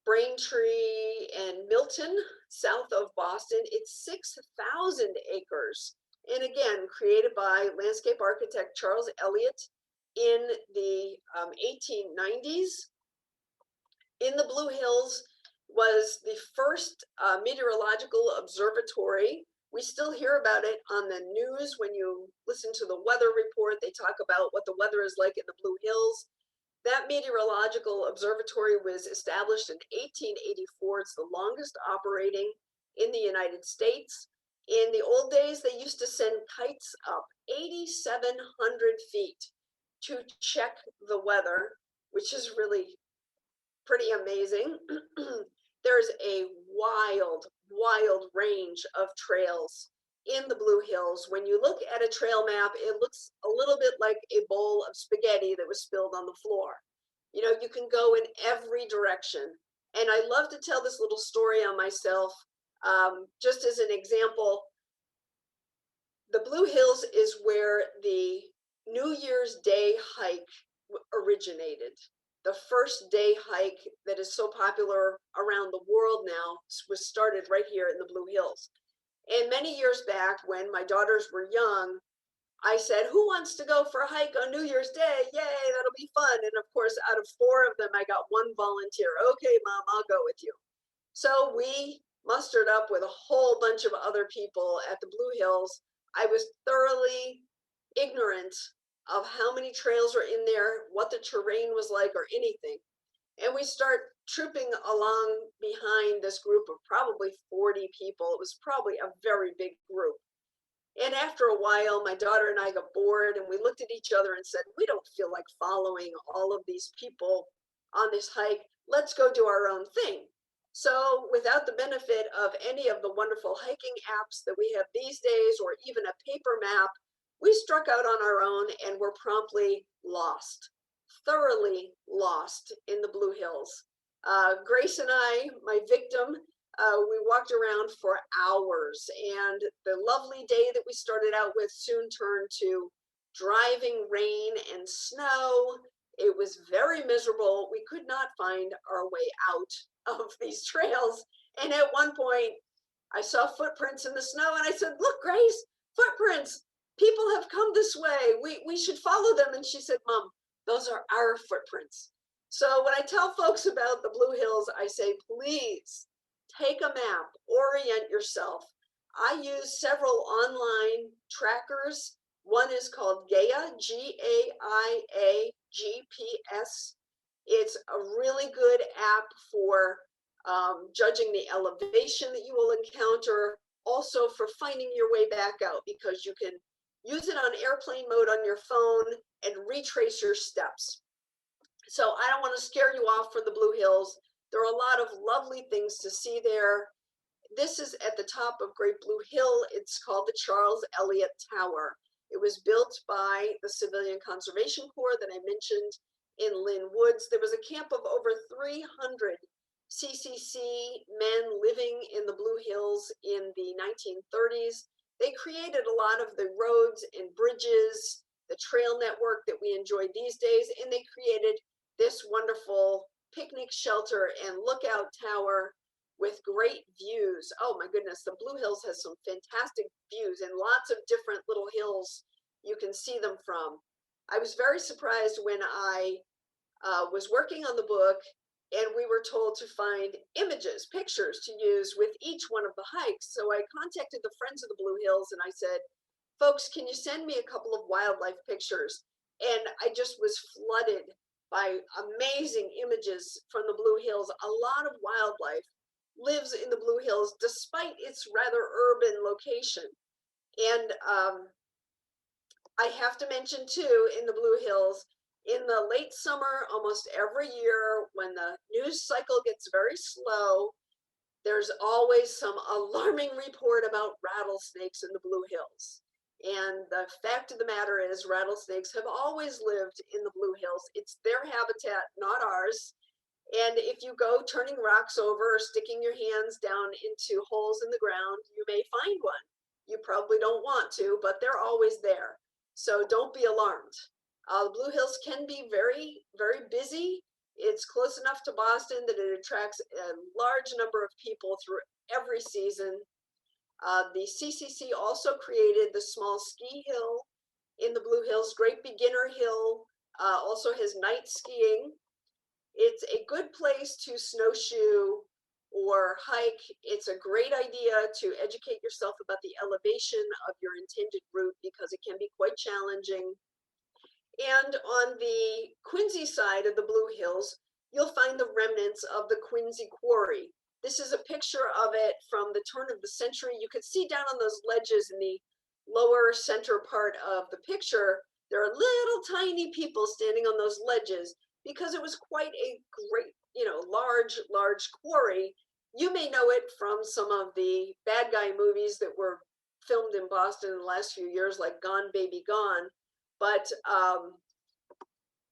Braintree, and Milton, south of Boston. It's 6,000 acres. And again, created by landscape architect Charles Elliott in the 1890s. In the Blue Hills was the first meteorological observatory. We still hear about it on the news when you listen to the weather report. They talk about what the weather is like in the Blue Hills. That meteorological observatory was established in 1884. It's the longest operating in the United States. In the old days, they used to send kites up 8,700 feet to check the weather, which is really pretty amazing. There's a wild, wild range of trails in the Blue Hills. When you look at a trail map, it looks a little bit like a bowl of spaghetti that was spilled on the floor. You can go in every direction. And I love to tell this little story on myself. Just as an example, the Blue Hills is where the New Year's Day hike originated. The first day hike that is so popular around the world now was started right here in the Blue Hills. And many years back, when my daughters were young, I said, who wants to go for a hike on New Year's Day? Yay, that'll be fun. And of course, out of 4 of them, I got 1 volunteer. Okay, Mom, I'll go with you. So we mustered up with a whole bunch of other people at the Blue Hills. I was thoroughly ignorant of how many trails were in there, what the terrain was like, or anything. And we start trooping along behind this group of probably 40 people. It was probably a very big group. And after a while, my daughter and I got bored, and we looked at each other and said, we don't feel like following all of these people on this hike. Let's go do our own thing. So without the benefit of any of the wonderful hiking apps that we have these days, or even a paper map, we struck out on our own and were promptly lost, thoroughly lost in the Blue Hills. Grace and I, my victim, we walked around for hours, and the lovely day that we started out with soon turned to driving rain and snow. It was very miserable. We could not find our way out of these trails. And at one point, I saw footprints in the snow, and I said, look, Grace, footprints. people have come this way. We should follow them. And she said, Mom, those are our footprints. So when I tell folks about the Blue Hills, I say, please take a map, orient yourself. I use several online trackers. One is called Gaia, Gaia GPS. It's a really good app for judging the elevation that you will encounter, also for finding your way back out, because you can use it on airplane mode on your phone and retrace your steps. So I don't want to scare you off from the Blue Hills. There are a lot of lovely things to see there. This is at the top of Great Blue Hill. It's called the Charles Elliott Tower. It was built by the Civilian Conservation Corps that I mentioned in Lynn Woods. There was a camp of over 300 CCC men living in the Blue Hills in the 1930s. They created a lot of the roads and bridges, the trail network that we enjoy these days, and they created this wonderful picnic shelter and lookout tower with great views. Oh my goodness, the Blue Hills has some fantastic views and lots of different little hills you can see them from. I was very surprised when I was working on the book and we were told to find images, pictures to use with each one of the hikes. So I contacted the Friends of the Blue Hills and I said, folks, can you send me a couple of wildlife pictures? And I just was flooded by amazing images from the Blue Hills. A lot of wildlife lives in the Blue Hills despite its rather urban location. And I have to mention too, in the Blue Hills, in the late summer, almost every year, when the news cycle gets very slow, there's always some alarming report about rattlesnakes in the Blue Hills. And the fact of the matter is, rattlesnakes have always lived in the Blue Hills. It's their habitat, not ours. And if you go turning rocks over or sticking your hands down into holes in the ground, you may find one. You probably don't want to, but they're always there. So don't be alarmed. The Blue Hills can be very, very busy. It's close enough to Boston that it attracts a large number of people through every season. The CCC also created the small ski hill in the Blue Hills. Great Beginner Hill also has night skiing. It's a good place to snowshoe or hike. It's a great idea to educate yourself about the elevation of your intended route because it can be quite challenging. And on the Quincy side of the Blue Hills, you'll find the remnants of the Quincy Quarry. This is a picture of it from the turn of the century. You can see down on those ledges in the lower center part of the picture, there are little tiny people standing on those ledges because it was quite a great, large quarry. You may know it from some of the bad guy movies that were filmed in Boston in the last few years, like Gone Baby Gone. But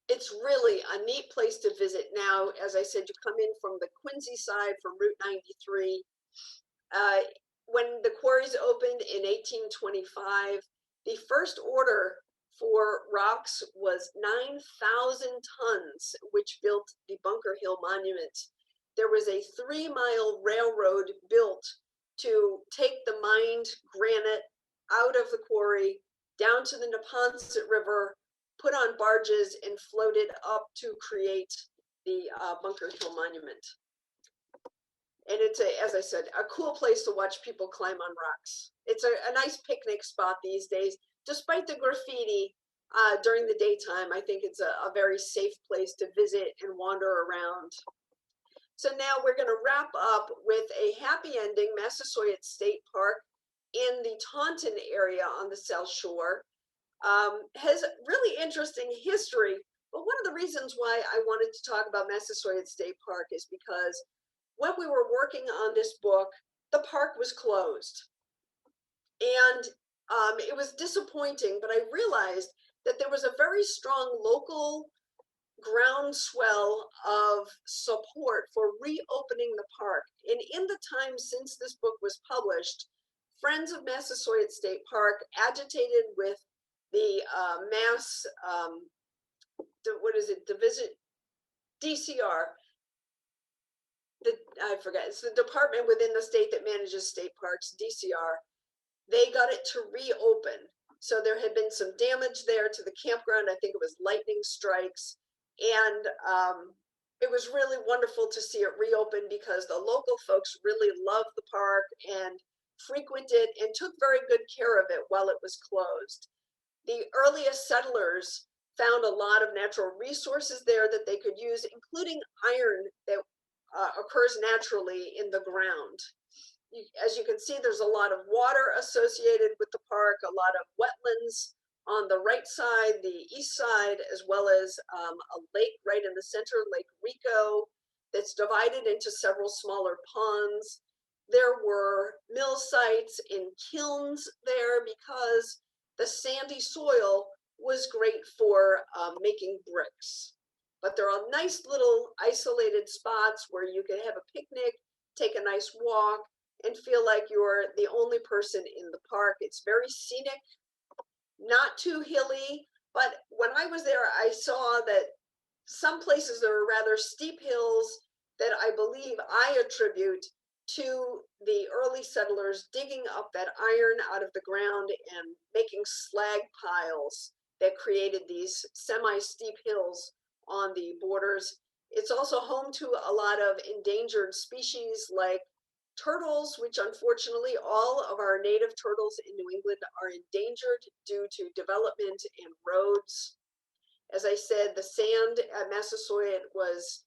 it's really a neat place to visit now. As I said, you come in from the Quincy side from Route 93. When the quarries opened in 1825, the first order for rocks was 9,000 tons, which built the Bunker Hill Monument. There was a 3-mile railroad built to take the mined granite out of the quarry down to the Neponset River, put on barges and floated up to create the Bunker Hill Monument. And it's, as I said, a cool place to watch people climb on rocks. It's a nice picnic spot these days. Despite the graffiti during the daytime, I think it's a very safe place to visit and wander around. So now we're going to wrap up with a happy ending. Massasoit State Park in the Taunton area on the South Shore has really interesting history. But one of the reasons why I wanted to talk about Massasoit State Park is because when we were working on this book, the park was closed. And it was disappointing, but I realized that there was a very strong local groundswell of support for reopening the park. And in the time since this book was published, Friends of Massasoit State Park agitated with the Mass, Division, DCR, I forget, it's the department within the state that manages state parks, DCR. They got it to reopen. So there had been some damage there to the campground. I think it was lightning strikes. And it was really wonderful to see it reopen because the local folks really loved the park and frequented and took very good care of it while it was closed. The earliest settlers found a lot of natural resources there that they could use, including iron that occurs naturally in the ground. As you can see, there's a lot of water associated with the park, a lot of wetlands on the right side, the east side, as well as a lake right in the center, Lake Rico, that's divided into several smaller ponds. There were mill sites and kilns there because the sandy soil was great for making bricks. But there are nice little isolated spots where you can have a picnic, take a nice walk, and feel like you're the only person in the park. It's very scenic, not too hilly, but when I was there, I saw that some places there were rather steep hills that I believe I attribute to the early settlers digging up that iron out of the ground and making slag piles that created these semi-steep hills on the borders. It's also home to a lot of endangered species like turtles, which unfortunately all of our native turtles in New England are endangered due to development and roads. As I said, the sand at Massasoit was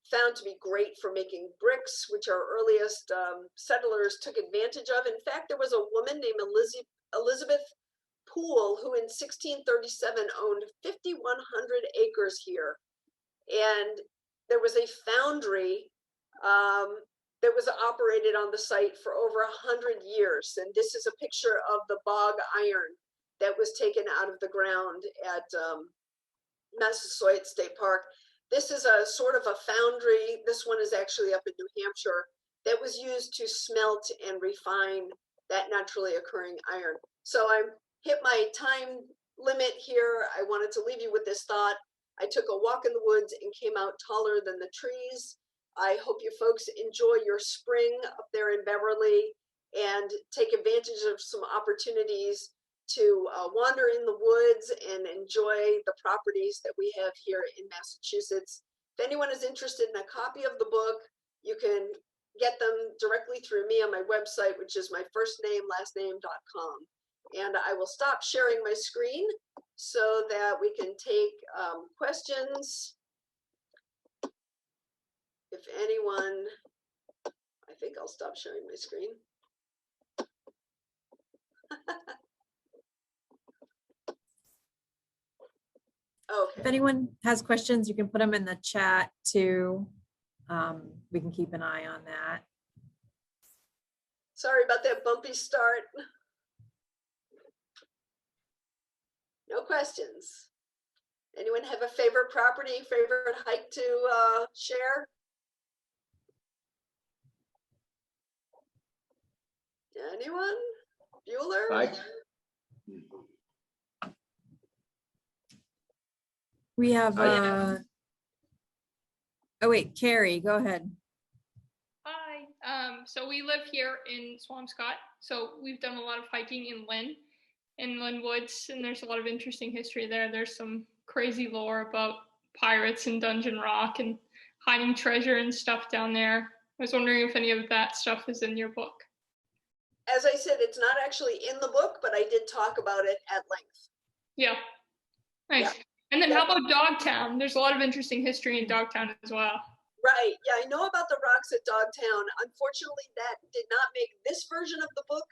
found to be great for making bricks, which our earliest settlers took advantage of. In fact, there was a woman named Elizabeth Poole who in 1637 owned 5,100 acres here. And there was a foundry that was operated on the site for over 100 years. And this is a picture of the bog iron that was taken out of the ground at Massasoit State Park. This is a sort of a foundry. This one is actually up in New Hampshire that was used to smelt and refine that naturally occurring iron. So I hit my time limit here. I wanted to leave you with this thought. I took a walk in the woods and came out taller than the trees. I hope you folks enjoy your spring up there in Beverly and take advantage of some opportunities to wander in the woods and enjoy the properties that we have here in Massachusetts. If anyone is interested in a copy of the book, you can get them directly through me on my website, which is my first name, last name.com. And I will stop sharing my screen so that we can take questions. If anyone, I think I'll stop sharing my screen. Okay. If anyone has questions, you can put them in the chat too. We can keep an eye on that. Sorry about that bumpy start. No questions. Anyone have a favorite property, favorite hike to share? Anyone? Bueller? We have, oh wait, Carrie, go ahead. Hi, so we live here in Swampscott. So we've done a lot of hiking in Lynn Woods, and there's a lot of interesting history there. There's some crazy lore about pirates and Dungeon Rock and hiding treasure and stuff down there. I was wondering if any of that stuff is in your book. As I said, it's not actually in the book, but I did talk about it at length. Yeah, nice. Yeah. And then how about Dogtown? There's a lot of interesting history in Dogtown as well. Right, yeah, I know about the rocks at Dogtown. Unfortunately, that did not make this version of the book,